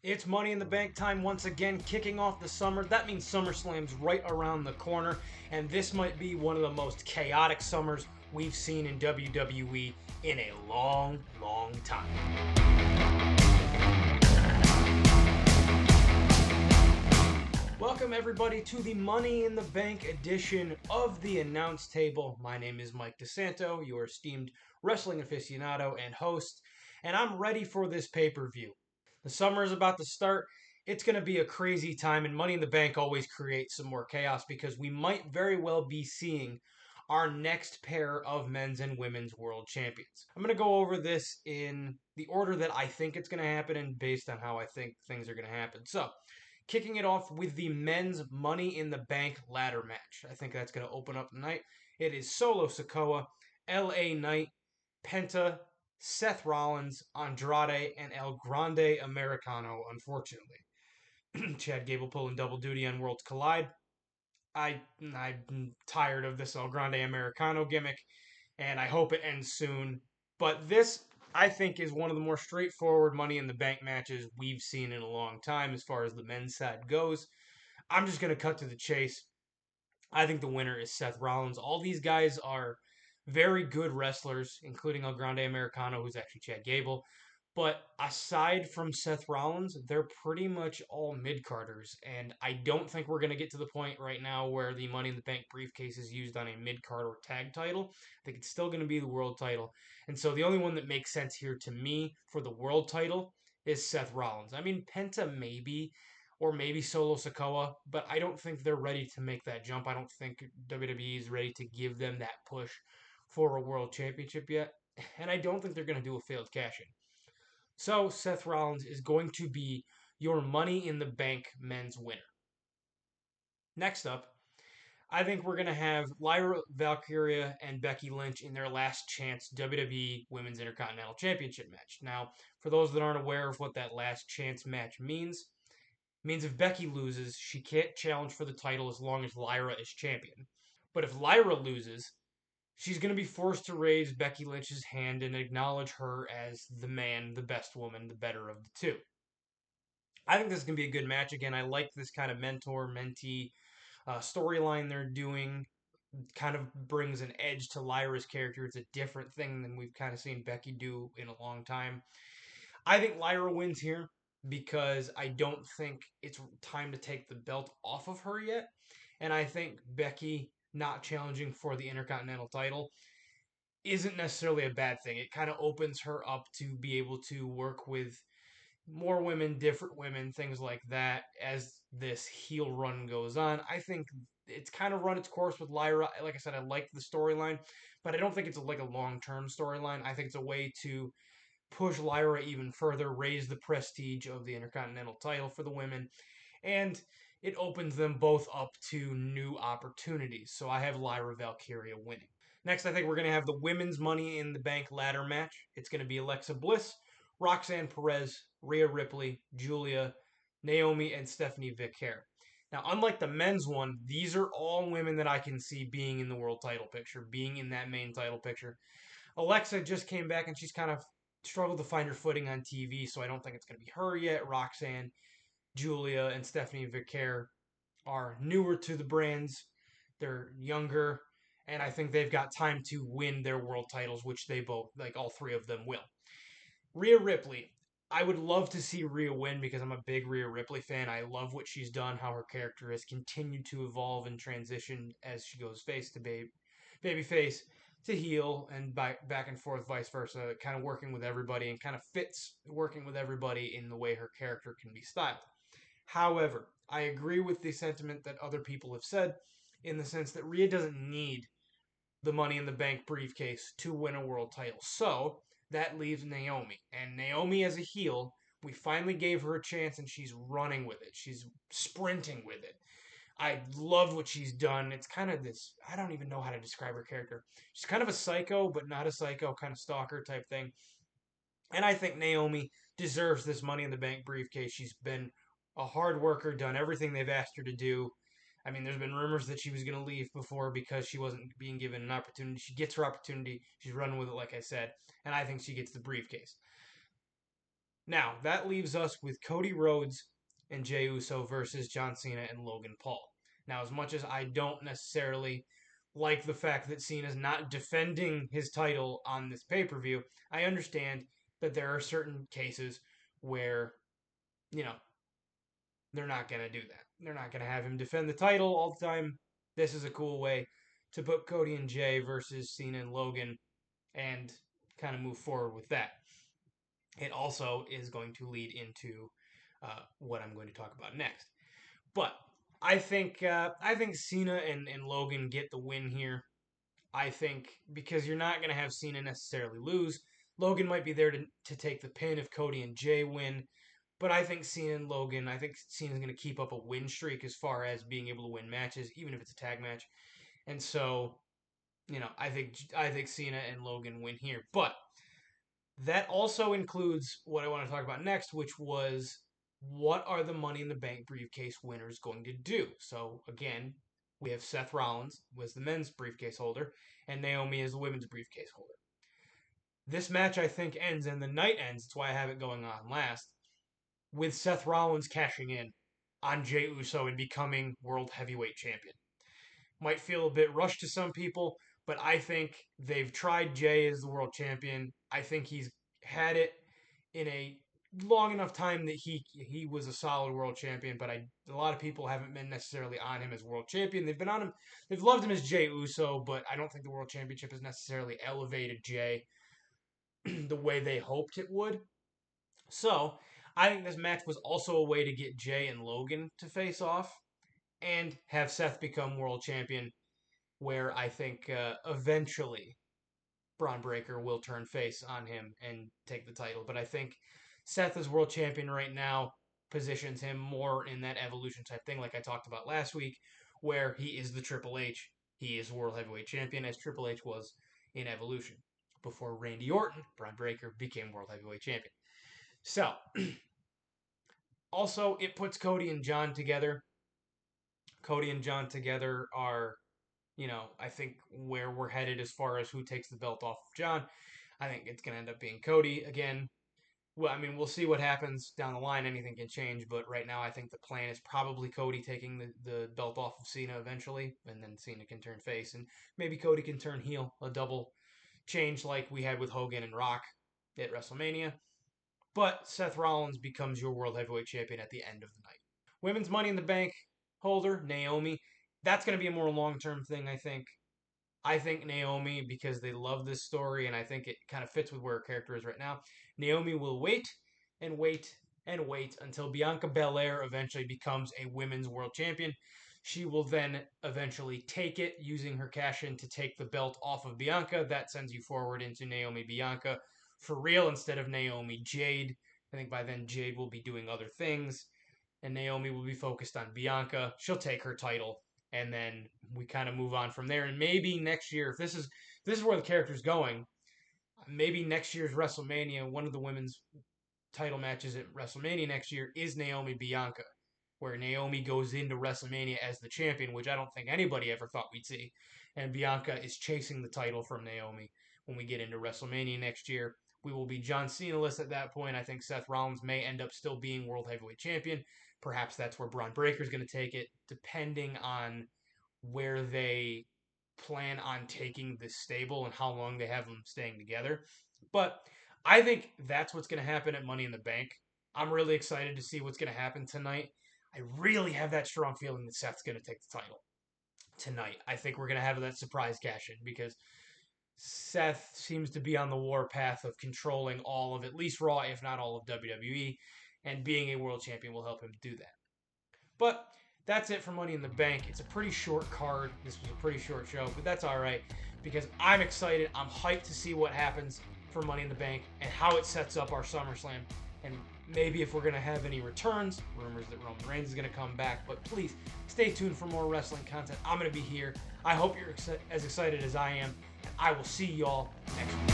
It's Money in the Bank time once again, kicking off the summer. That means SummerSlam's right around the corner, and this might be one of the most chaotic summers we've seen in WWE in a long, long time. Welcome, everybody, to the Money in the Bank edition of the Announce Table. My name is Mike DeSanto, your esteemed wrestling aficionado and host, and I'm ready for this pay per view. The summer is about to start. It's going to be a crazy time, and Money in the Bank always creates some more chaos because we might very well be seeing our next pair of men's and women's world champions. I'm going to go over this in the order that I think it's going to happen and based on how I think things are going to happen. So, kicking it off with the men's Money in the Bank ladder match. I think that's going to open up the night. It is Solo Sikoa, LA Knight, Penta, Seth Rollins, Andrade, and El Grande Americano, unfortunately. Chad Gable pulling double duty on Worlds Collide. I'm tired of this El Grande Americano gimmick, and I hope it ends soon. But this, I think, is one of the more straightforward Money in the Bank matches we've seen in a long time as far as the men's side goes. I'm just going to cut to the chase. I think the winner is Seth Rollins. All these guys are very good wrestlers, including El Grande Americano, who's actually Chad Gable. But aside from Seth Rollins, they're pretty much all mid carders. And I don't think we're going to get to the point right now where the Money in the Bank briefcase is used on a mid card or tag title. I think it's still going to be the world title. And so the only one that makes sense here to me for the world title is Seth Rollins. I mean, Penta maybe, or maybe Solo Sikoa, but I don't think they're ready to make that jump. I don't think WWE is ready to give them that push for a world championship yet. And I don't think they're going to do a failed cash in. So Seth Rollins is going to be your Money in the Bank men's winner. Next up, I think we're going to have Lyra Valkyria and Becky Lynch in their last chance WWE Women's Intercontinental Championship match. Now, for those that aren't aware of what that last chance match means, it means if Becky loses, she can't challenge for the title as long as Lyra is champion. But if Lyra loses, she's going to be forced to raise Becky Lynch's hand and acknowledge her as the man, the best woman, the better of the two. I think this is going to be a good match. Again, I like this kind of mentor mentee storyline they're doing. Kind of brings an edge to Lyra's character. It's a different thing than we've kind of seen Becky do in a long time. I think Lyra wins here because I don't think it's time to take the belt off of her yet. And I think Becky not challenging for the Intercontinental title isn't necessarily a bad thing. It kind of opens her up to be able to work with more women, different women, things like that as this heel run goes on. I think it's kind of run its course with Lyra. Like I said, I like the storyline, but I don't think it's like a long term storyline. I think it's a way to push Lyra even further, raise the prestige of the Intercontinental title for the women, and it opens them both up to new opportunities. So I have Lyra Valkyria winning. Next, I think we're going to have the women's Money in the Bank ladder match. It's going to be Alexa Bliss, Roxanne Perez, Rhea Ripley, Julia, Naomi, and Stephanie Vicaire. Now, unlike the men's one, these are all women that I can see being in the world title picture, being in that main title picture. Alexa just came back and she's kind of struggled to find her footing on TV, so I don't think it's going to be her yet. Roxanne, Julia, and Stephanie Vicaire are newer to the brands. They're younger, and I think they've got time to win their world titles, which they both, like all three of them, will. Rhea Ripley. I would love to see Rhea win because I'm a big Rhea Ripley fan. I love what she's done, how her character has continued to evolve and transition as she goes face to baby face to heel and back and forth, vice versa, kind of working with everybody and kind of fits working with everybody in the way her character can be styled. However, I agree with the sentiment that other people have said in the sense that Rhea doesn't need the Money in the Bank briefcase to win a world title. So that leaves Naomi. And Naomi, as a heel, we finally gave her a chance and she's running with it. She's sprinting with it. I love what she's done. It's kind of this, I don't even know how to describe her character. She's kind of a psycho, but not a psycho, kind of stalker type thing. And I think Naomi deserves this Money in the Bank briefcase. She's been a hard worker, done everything they've asked her to do. I mean, there's been rumors that she was going to leave before because she wasn't being given an opportunity. She gets her opportunity. She's running with it, like I said, and I think she gets the briefcase. Now, that leaves us with Cody Rhodes and Jey Uso versus John Cena and Logan Paul. Now, as much as I don't necessarily like the fact that Cena's not defending his title on this pay per view, I understand that there are certain cases where, you know, they're not going to do that. They're not going to have him defend the title all the time. This is a cool way to put Cody and Jey versus Cena and Logan and kind of move forward with that. It also is going to lead into what I'm going to talk about next. But I think Cena and Logan get the win here. I think because you're not going to have Cena necessarily lose. Logan might be there to take the pin if Cody and Jey win. But I think I think Cena's going to keep up a win streak as far as being able to win matches, even if it's a tag match. And so, I think Cena and Logan win here. But that also includes what I want to talk about next, which was what are the Money in the Bank briefcase winners going to do? So again, we have Seth Rollins was the men's briefcase holder, and Naomi is the women's briefcase holder. This match I think ends, and the night ends. That's why I have it going on last with Seth Rollins cashing in on Jey Uso and becoming World Heavyweight Champion. Might feel a bit rushed to some people, but I think they've tried Jey as the world champion. I think he's had it in a long enough time that he was a solid world champion, but a lot of people haven't been necessarily on him as world champion. They've been on him, they've loved him as Jey Uso, but I don't think the world championship has necessarily elevated Jey the way they hoped it would. So I think this match was also a way to get Jey and Logan to face off and have Seth become world champion, where I think eventually Braun Breaker will turn face on him and take the title. But I think Seth as world champion right now positions him more in that evolution type thing, like I talked about last week, where he is the Triple H. He is world heavyweight champion, as Triple H was in Evolution before Randy Orton, Braun Breaker, became world heavyweight champion. So, also, it puts Cody and John together. Cody and John together are, I think where we're headed as far as who takes the belt off of John. I think it's going to end up being Cody again. Well, I mean, we'll see what happens down the line. Anything can change, but right now I think the plan is probably Cody taking the belt off of Cena eventually, and then Cena can turn face, and maybe Cody can turn heel, a double change like we had with Hogan and Rock at WrestleMania. But Seth Rollins becomes your World Heavyweight Champion at the end of the night. Women's Money in the Bank holder, Naomi. That's going to be a more long term thing, I think. I think Naomi, because they love this story, and I think it kind of fits with where her character is right now, Naomi will wait and wait and wait until Bianca Belair eventually becomes a women's world champion. She will then eventually take it, using her cash in to take the belt off of Bianca. That sends you forward into Naomi Bianca for real instead of Naomi Jade. I think by then Jade will be doing other things, and Naomi will be focused on Bianca. She'll take her title, and then we kind of move on from there. And maybe next year, if this is where the character's going, maybe next year's WrestleMania, one of the women's title matches at WrestleMania next year is Naomi Bianca, where Naomi goes into WrestleMania as the champion, which I don't think anybody ever thought we'd see. And Bianca is chasing the title from Naomi when we get into WrestleMania next year. We will be John Cena-less at that point. I think Seth Rollins may end up still being World Heavyweight Champion. Perhaps that's where Braun Breaker is going to take it, depending on where they plan on taking this stable and how long they have them staying together. But I think that's what's going to happen at Money in the Bank. I'm really excited to see what's going to happen tonight. I really have that strong feeling that Seth's going to take the title tonight. I think we're going to have that surprise cash in because Seth seems to be on the warpath of controlling all of at least Raw, if not all of WWE, and being a world champion will help him do that. But that's it for Money in the Bank. It's a pretty short card. This was a pretty short show, but that's all right because I'm excited. I'm hyped to see what happens for Money in the Bank and how it sets up our SummerSlam. And maybe if we're going to have any returns, rumors that Roman Reigns is going to come back. But please stay tuned for more wrestling content. I'm going to be here. I hope you're as excited as I am. And I will see y'all next week.